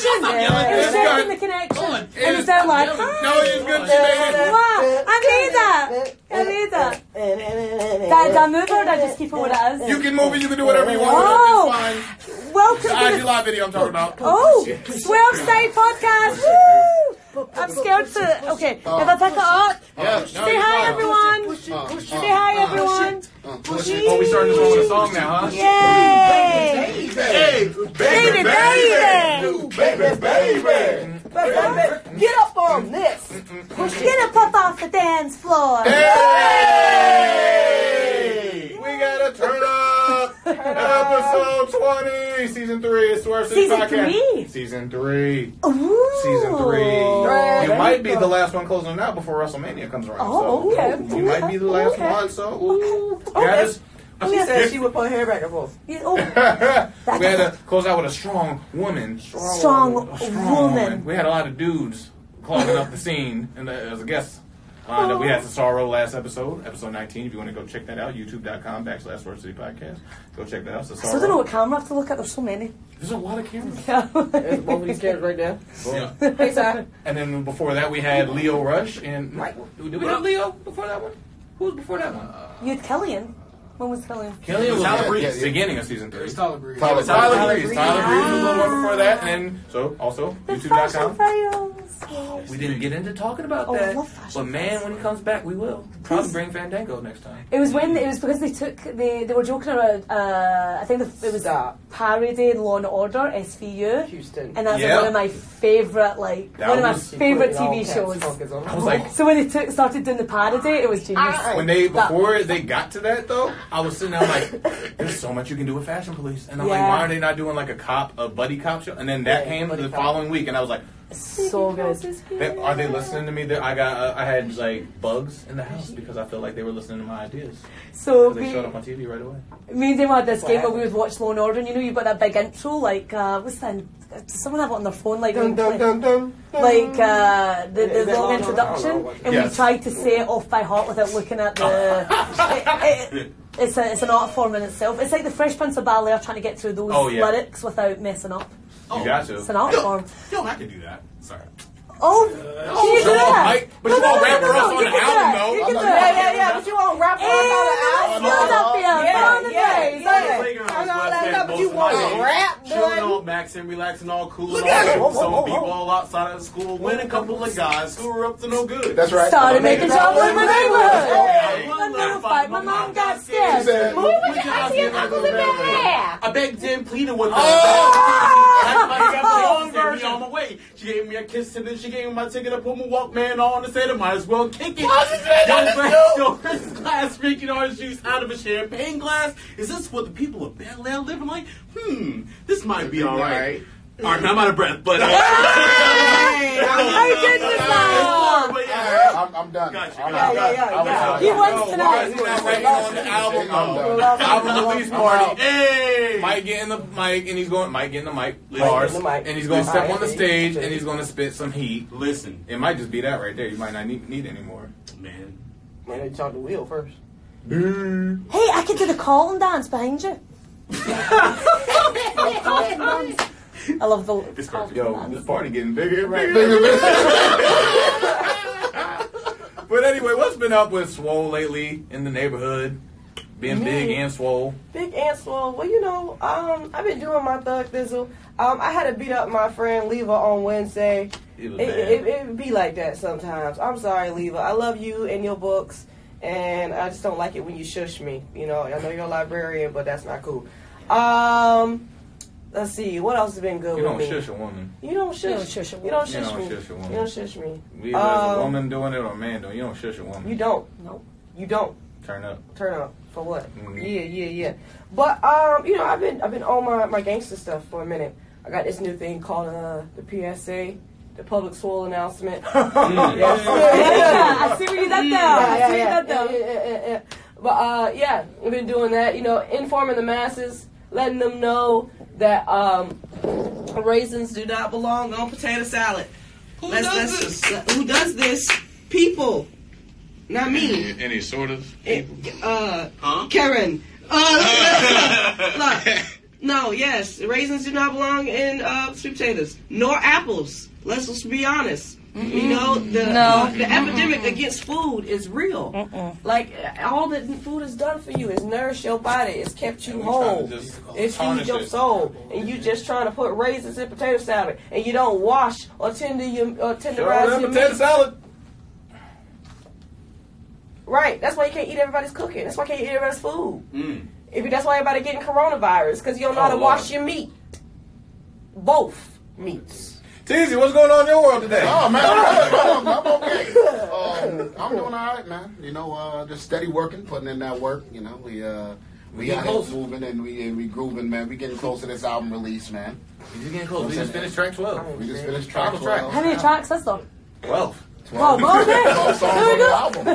connection. It was checking the connection. And it's down like, hi. No, you're good. I'm Haeat. Did I move or did I just keep it what it is? You can move it. You can do whatever you want. Oh, it's fine. Welcome the to IG Live video I'm talking about. Oh, 12-side podcast. Woo! I'm scared to. Okay, if I pick it up, say hi, everyone. Say hi, everyone. Oh, we starting this one with a song now, huh? Yay! Baby. Get up on this. Get up off the dance floor. Hey! We gotta turn up. Episode 20, season 3. It's our Season 3? Season 3. Ooh. Season 3. You might be the last one closing out before WrestleMania comes around. Oh, so okay. You might be the last one, so ooh. Okay. She said she would put her hair back and forth. We had to close out with a strong woman. Strong woman. We had a lot of dudes clogging up the scene and as a guest. We had Cesaro last episode 19. If you want to go check that out, youtube.com/World Podcast. Go check that out. Cesaro. I still don't know what camera I have to look at. There's so many. There's a lot of cameras. There's both of these cameras right there. Yeah. Hey, Zack. And then before that, we had Leo Rush. And did we have Leo before that one? Who was before that one? You had Kellyan. When was Kellyan? Kelley was Tyler Breeze. Beginning of season 3. It was Tyler Breeze. Tyler Breeze was a little one before that. And then, so also, youtube.com. We didn't get into talking about that. But man, when he comes back, we will. Probably bring Fandango next time. It was because they were joking around, I think it was parodying Law and Order, SVU. Houston. And that's one of my favourite, one of my favourite TV shows. I was like, so when they started doing the parody, it was genius. Before they got to that though, I was sitting there like, there's so much you can do with Fashion Police. And I'm like, why are they not doing like a buddy cop show? And then that came the following week and I was like, so good. Are they listening to me? I had like bugs in the house because I felt like they were listening to my ideas. So they showed up on TV right away. Me and Dave had this game where we would watch Law and Order, and you've got that big intro, what's that? Does someone have it on their phone? The long introduction, and we tried to say it off by heart without looking at the. It's an art form in itself. It's like the Fresh Prince of Bel-Air trying to get through those lyrics without messing up. You got to. It's an art form. Yo, I can do that. Sorry. Oh, can you do that? But you won't rap for us on the album, though. You can do it. Yeah, but you won't rap for us on the album. But you won't rap, chilling on maxing, relaxing, all cool. Some people all outside of school, win a couple of guys who were up to no good. That's right. Started making trouble in my neighborhood. A little fight, my mom got scared. I begged and pleaded with her. Me on my way. She gave me a kiss and then she gave me my ticket to put my Walkman on and said I might as well kick it. Yo, Chris glass drinking orange juice out of a champagne glass. Is this what the people of Bel Air living like? This might be all right. All right, I'm out of breath, but I did this now. I'm done. Yeah. He wins tonight. On the album release party. Hey, Mike getting the mic, and he's going. Mike getting the mic bars, and he's going to step on the stage, and he's going to spit some heat. Listen, it might just be that right there. You might not need any more. Man, they talk the wheel first. Hey, I can do the Colin dance behind you. I love the. This party getting bigger, right? But anyway, what's been up with Swole lately in the neighborhood? Being big and swole. Big and swole. Well, I've been doing my thug thizzle. I had to beat up my friend Leva on Wednesday. It be like that sometimes. I'm sorry, Leva. I love you and your books, and I just don't like it when you shush me. I know you're a librarian, but that's not cool. Let's see. What else has been good with me? You don't shush a woman. You don't shush me. You don't shush me. Either as a woman doing it or a man doing it. You don't shush a woman. You don't. No. You don't. Turn up. For what? Mm-hmm. Yeah. But I've been on my gangster stuff for a minute. I got this new thing called the PSA, the public swole announcement. I see what you did there. Yeah. But I've been doing that. Informing the masses, letting them know that raisins do not belong on potato salad. Who does this? People. Not me. Any sort of people? Karen. Look, No, yes. Raisins do not belong in sweet potatoes. Nor apples. Let's just be honest. Mm-mm. You know, the epidemic against food is real. Like, all that food has done for you is nourished your body. It's kept you whole. It's feed your soul. And you just trying to put raisins in potato salad. And you don't wash or tenderize your potato salad. Right. That's why you can't eat everybody's cooking. That's why you can't eat everybody's food. That's why everybody getting coronavirus, because you don't know how to wash your meat. Both meats. Teasy, what's going on in your world today? Oh, man, I'm okay. I'm doing all right, man. You know, just steady working, putting in that work. You know, we got it moving and we grooving, man. We getting close to this album release, man. We just getting close. We just finished track 12. We just finished track 12. How many tracks is there? 12. Oh, okay. Songs on the album.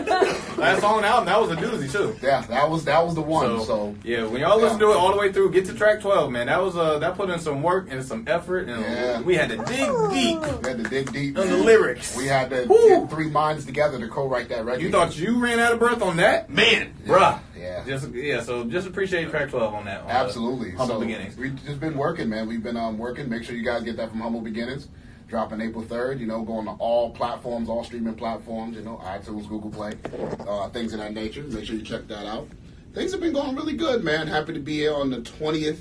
Last song on the album, that was a doozy too. Yeah, that was the one. So yeah, when y'all listen to it all the way through, get to track 12, man. That was that put in some work and some effort, and we had to dig deep. We had to dig deep on the lyrics. We had to get three minds together to co-write that record. You thought you ran out of breath on that, man, bruh. Yeah. So just appreciate track 12 on that. Absolutely. Humble Beginnings. We've just been working, man. We've been working. Make sure you guys get that from Humble Beginnings. Dropping April 3rd, you know, going to all platforms, all streaming platforms, you know, iTunes, Google Play, things of that nature. Make sure you check that out. Things have been going really good, man. Happy to be here on the 20th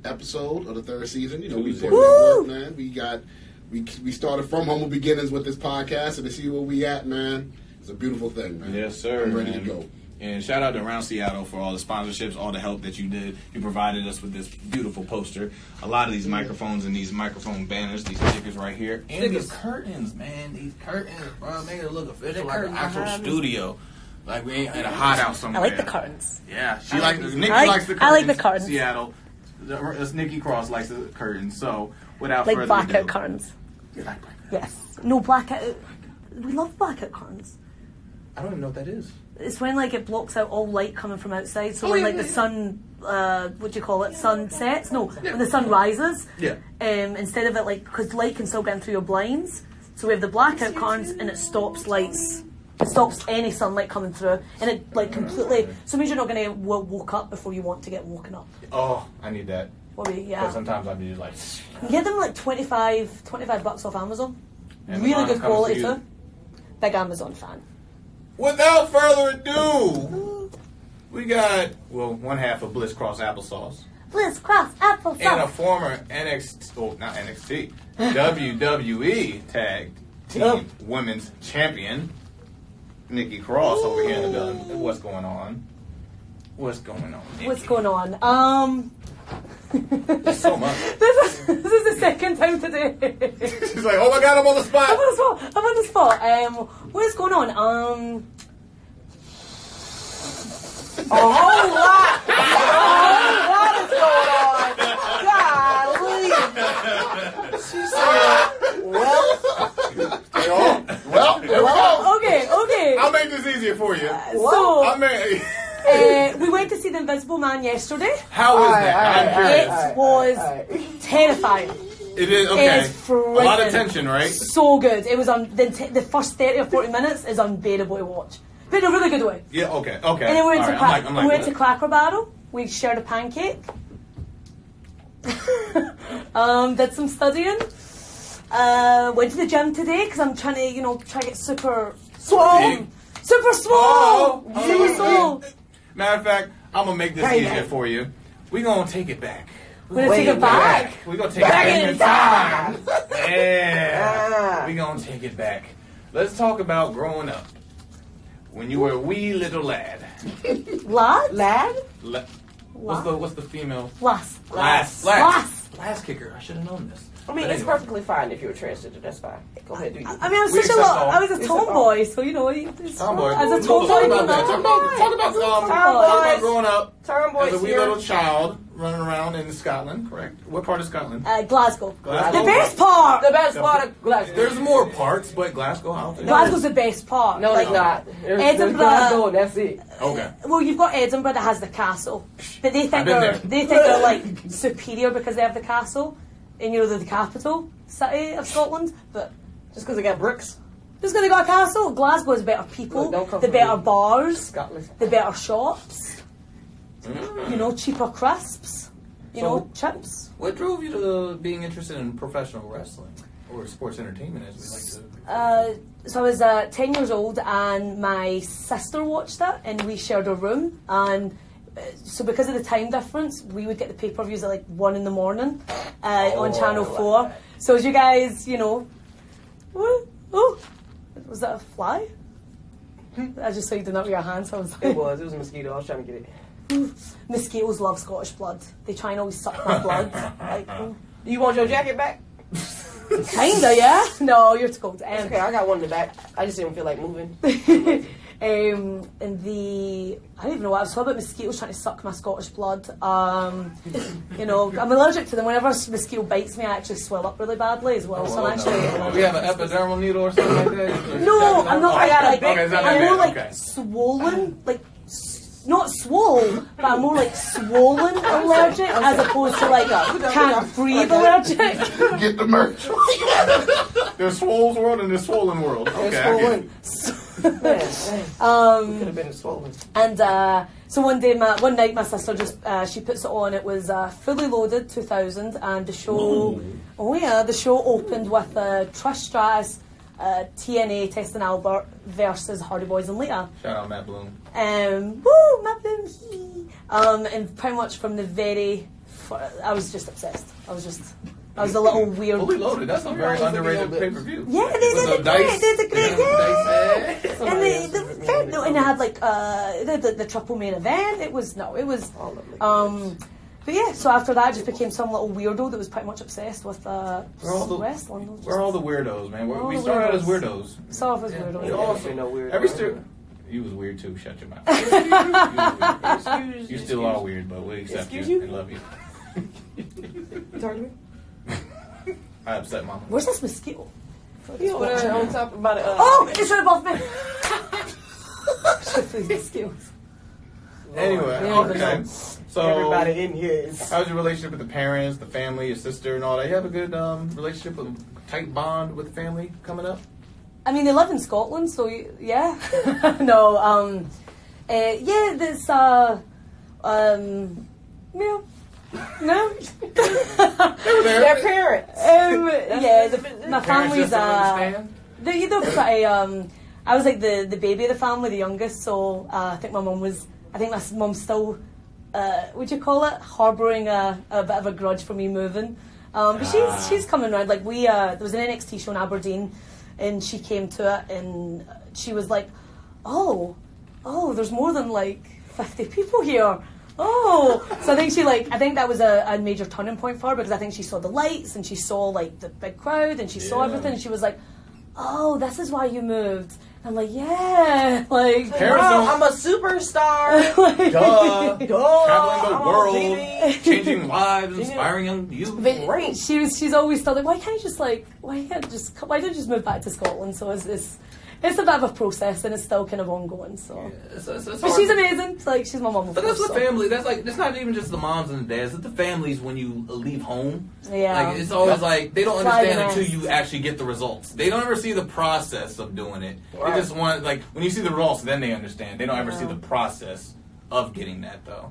episode of the 3rd season. You know, we put in work, man. We started from Humble Beginnings with this podcast, and to see where we at, man, it's a beautiful thing, man. Yes, sir. I'm ready to go. And shout out to Around Seattle for all the sponsorships, all the help that you did. You provided us with this beautiful poster. A lot of these microphones and these microphone banners, these stickers right here. And these curtains, man. These curtains, bro, make it look official like an actual studio. Like we ain't in a hideout somewhere. I like the curtains. Yeah, Nikki likes the curtains. I like the curtains. Seattle. Nikki Cross likes the curtains. So without further ado. Like blackout curtains. You like blackout? Yes. No, blackout. We love blackout curtains. I don't even know what that is. It's when like it blocks out all light coming from outside. So when like the sun, what do you call it? Sun sets? No, when the sun rises. Yeah. Instead of it like, because light can still get in through your blinds. So we have the blackout curtains, and it stops lights. It stops any sunlight coming through, and it like completely. So it means you're not going to woke up before you want to get woken up. Oh, I need that. Yeah. Sometimes I'd be like. You get them like $25 off Amazon. Amazon really good quality too. Big Amazon fan. Without further ado, we got, one half of Bliss Cross Applesauce. Bliss Cross Applesauce. And a former WWE Tag Team Women's Champion, Nikki Cross, over here in the building. What's going on? Nikki? What's going on? There's so much. This is the second time today. She's like, oh my God, I'm on the spot. I'm on the spot. What's going on? A whole lot is going on. Golly. She said, well, there we go. Okay. I'll make this easier for you. We went to see The Invisible Man yesterday. How is that? It was terrifying. It is, okay. It is a lot of tension, right? So good. It was the first 30 or 40 minutes is unbearable to watch. But in a really good way. Yeah, okay. And then we went to Cracker Barrel. We shared a pancake. Did some studying. Went to the gym today because I'm trying to, try to get super swole. Super swole! Super swole! Matter of fact, I'm going to make this easier for you. We're going to take it back. We're going to take it back? We're going to take it back in time. Yeah. We're going to take it back. Let's talk about growing up. When you were a wee little lad. Lad? What's the female? Lass kicker. I should have known this. I mean, it's perfectly fine if you're a transgender. That's fine. Go ahead, do you. I mean, I was a tomboy, so tomboy. As a tomboy, talk about growing up Tomboys as a wee little child running around in Scotland. Correct. What part of Scotland? Glasgow. The best part. The best part of Glasgow. There's more parts, but Glasgow. I don't think Glasgow's the best part. No, it's not. Edinburgh. Glasgow, that's it. Okay. Well, you've got Edinburgh that has the castle, but they think they're like superior because they have the castle. And they're the capital city of Scotland, but just because they got bricks, just because they got a castle. Glasgow has better people, the better bars, the better shops, cheaper crisps. you know, chips. What drove you to being interested in professional wrestling or sports entertainment, as we like to? So I was 10 years old, and my sister watched it, and we shared a room. And so because of the time difference, we would get the pay-per-views at like 1 in the morning on Channel 4. So as you guys, you know, oh, was that a fly? I just saw you doing that with your hands. So I was like, it was a mosquito. I was trying to get it. Mosquitoes love Scottish blood. They try and always suck my blood. Like, you want your jacket back? Kinda, yeah. No, you're too cold. Okay, I got one in the back. I just didn't feel like moving. And I don't even know what I was talking about. Mosquitoes trying to suck my Scottish blood. You know, I'm allergic to them. Whenever a mosquito bites me, I actually swell up really badly as well. So I'm actually. Do you have an epidermal needle or something like that? No, I'm not. I got a like, big. I'm more like swollen, like. Not swole, but I'm more like swollen allergic as opposed to like can't breathe allergic. Get the merch. There's Swole's world and there's Swollen world. Okay. Could have been swollen. And so one night my sister just she puts it on. It was Fully Loaded 2000, and the show. Oh yeah, the show opened with Trish Stratus. TNA, Testin Albert versus Hardy Boys and Lita. Shout out Matt Bloom. Woo, Matt Bloom. And pretty much from the I was just obsessed. I was a little weird. Fully Loaded. That's a very underrated pay-per-view. Yeah, they did great. They did great. Yeah. And they had like the triple main event. It was. But yeah, so after that, I just became some little weirdo that was pretty much obsessed with wrestling. We're all the weirdos, man. We started out as weirdos. Started off as weirdos. We also know weird. You was weird too. Shut your mouth. You still are weird, but we accept you and love you. You talking to me? I upset Mama. Where's this mosquito? You over there on top about it. Oh, it's right above me. These mosquitoes. Anyway, okay. So everybody in here is. How's your relationship with the parents, the family, your sister, and all that? You have a good relationship, a tight bond with the family coming up? I mean, they live in Scotland, so yeah. No, yeah, there's yeah. No. Their parents. Yeah, my family's they're pretty. I was like the baby of the family, the youngest. So I think my mum's still. Would you call it harbouring a bit of a grudge for me moving? But she's coming around. Like there was an NXT show in Aberdeen, and she came to it, and she was like, "Oh, there's more than like 50 people here." Oh, so I think that was a major turning point for her, because I think she saw the lights and she saw like the big crowd and she saw everything, and she was like, "Oh, this is why you moved." I'm like, yeah, like, wow, I'm a superstar. Duh. Traveling the world, changing lives, inspiring young youth. But she's always thought, like, why don't you just move back to Scotland? So it's a bit of a process, and it's still kind of ongoing. So, but she's amazing. Like, she's my mum. But that's the family. That's like, it's not even just the moms and the dads. It's the families when you leave home. Yeah. Like, it's always like they don't understand until you actually get the results. They don't ever see the process of doing it. Right. They just want, like, when you see the results, then they understand. They don't ever see the process of getting that, though.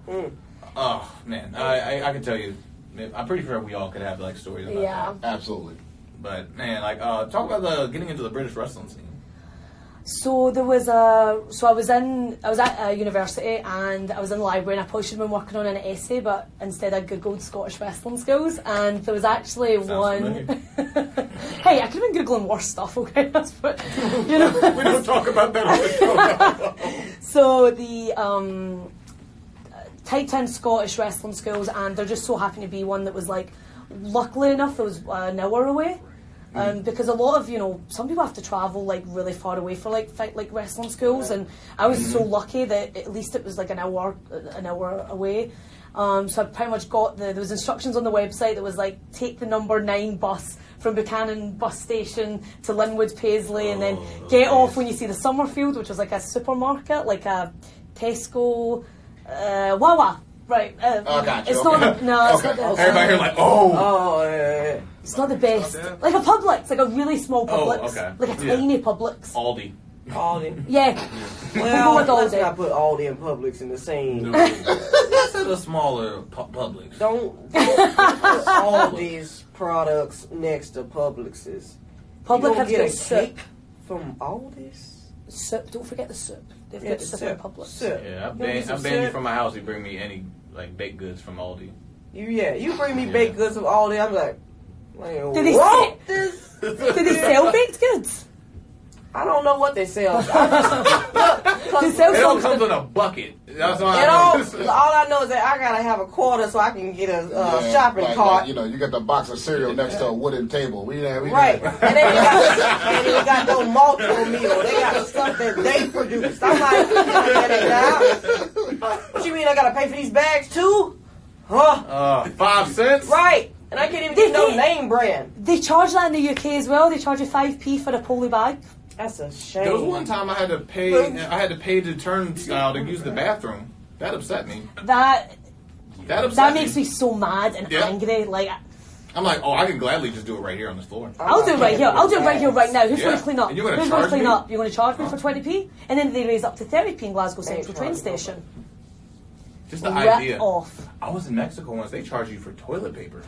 Oh man, I can tell you. I'm pretty sure we all could have like stories about that. Absolutely. But man, like, talk about getting into the British wrestling scene. So I was at university, and I was in the library, and I probably should have been working on an essay, but instead I googled Scottish wrestling skills, and there was actually one. Hey, I could have been googling worse stuff. Okay, that's what, you know. We don't talk about that on the show. So the typed in Scottish wrestling schools, and there just so happened to be one that was like, luckily enough, it was an hour away. Because a lot of, some people have to travel like really far away for like wrestling schools, and I was so lucky that at least it was like an hour away. So I pretty much got there was instructions on the website that was like, take the number 9 bus from Buchanan bus station to Linwood Paisley, and then get off when you see the Summerfield, which was like a supermarket, like a Tesco, Wawa. Right. Gotcha. It's not. No, it's not. Everybody here like, It's not the best. Like a Publix, like a really small Publix, like a tiny Publix. Aldi. Aldi. Yeah. Well, with let's Aldi. not put Aldi and Publix in the same. That's the smaller Publix. Don't put Aldi's products next to Publix's. Public have get got a soup. cake from Aldi's. Soup. Don't forget the soup. They've Yeah, got the soup soup. in Public. Soup. Yeah, You want I've some banned you soup? from my house. You bring me any like baked goods from Aldi. You bring me baked goods from Aldi. I'm like, Do they what? Do they sell baked goods? I don't know what they sell. They sell It all something. comes in a bucket. That's all I know. All I know is that I gotta have a quarter so I can get a shopping cart. Like, you got the box of cereal next to a wooden table. Right. And then they got no multiple meal. They got the stuff that they produced. I'm like, what you mean I gotta pay for these bags too? Huh? 5 cents? Right. And I can't even get no name brand. They charge that in the UK as well. They charge you 5p for a poly bag. That's a shame. There was one time I had to pay the turnstile to use the bathroom. That upset me. That That makes me so mad and angry. Like, I'm like, I can gladly just do it right here on this floor. I'll do it right here. I'll do it right here, right now. Who's going to clean up? And you're gonna Who's going to charge clean me? up? You're going to charge me for 20p? And then they raise up to 30p in Glasgow Central train station. Just the Rip idea. off. I was in Mexico once. They charge you for toilet paper.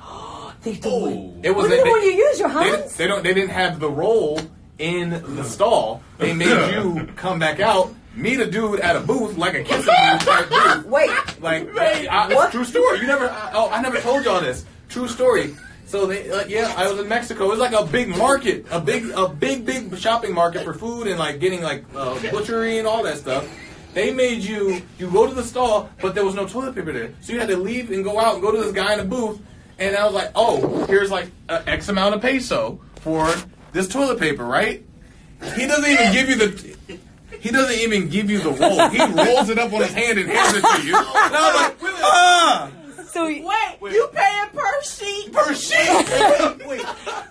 They don't. It was What do you when you use your hands? They didn't have the roll in the stall. They made you come back out. Meet a dude at a booth, like a kissing booth type booth. Wait. Like, what? True story. I never told y'all this. True story. So I was in Mexico. It was like a big market, a big shopping market for food and like getting like butchery and all that stuff. They made you go to the stall, but there was no toilet paper there. So you had to leave and go out and go to this guy in the booth. And I was like, here's like X amount of peso for this toilet paper, right? He doesn't even give you the roll. He rolls it up on his hand and hands it to you. And I was like, So Wait, you paying per sheet? per sheet.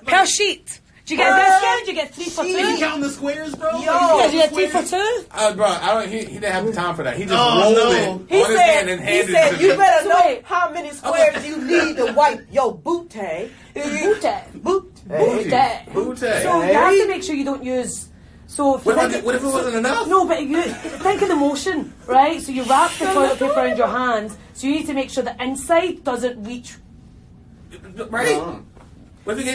per sheet. Do you get a discount? Do you get 3 for 2? You counting the squares, bro? Yeah, do you get 3 for 2? Bro, he didn't have the time for that. He just rolled it on his hand and handed it to you me. better know how many squares you need to wipe your booty. Booty. So you have to make sure you don't use. So What if it wasn't enough? No, but you think of the motion, right? So you wrap the toilet paper around your hand. So you need to make sure the inside doesn't reach. Right. What if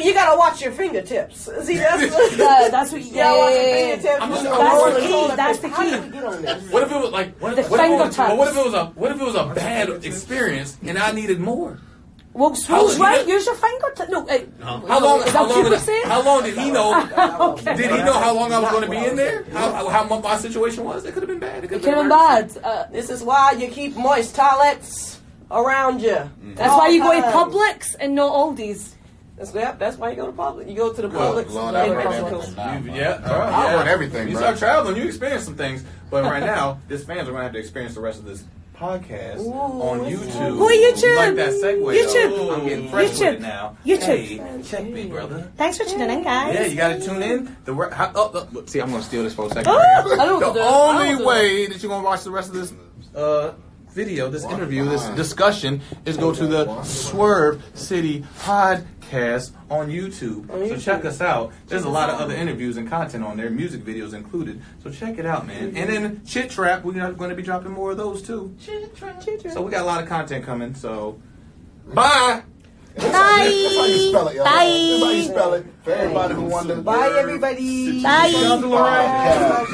You gotta watch your fingertips. See, That's what. Yeah, watch your fingertips. That's the key. That's the How did key. we get on this? What if it was like? What if it was a bad experience and I needed more? Well, Swole's right. Use your fingertips. No. How long did he know? Okay. Did he know how long I was going to be in there? How my situation was? It could have been bad. It could have been bad. This is why you keep moist toilets around you. That's why you go to Publix and not Aldi's. That's why you go to Publix. You go to the Publix. Lord, and I Publix. I run everything, You bro. start traveling, you experience some things. But right now, fans are going to have to experience the rest of this podcast on YouTube. Go YouTube. You like that segue? YouTube. Though? I'm getting fresh with it now. YouTube. Hey, check me, brother. Thanks for tuning in, guys. Yeah, you got to tune in. See, I'm going to steal this for a second. I don't know. The only way that you're going to watch the rest of this video, this interview, this discussion, is go to the Swerve City Podcast on YouTube. So check us out. There's a lot of other interviews and content on there, music videos included. So check it out, man. And then Chit Trap, we're going to be dropping more of those too. So we got a lot of content coming. So bye. That's how you spell it, y'all. Bye. That's how you spell it. For everybody who wonders. Bye, everybody. Bye. Podcast.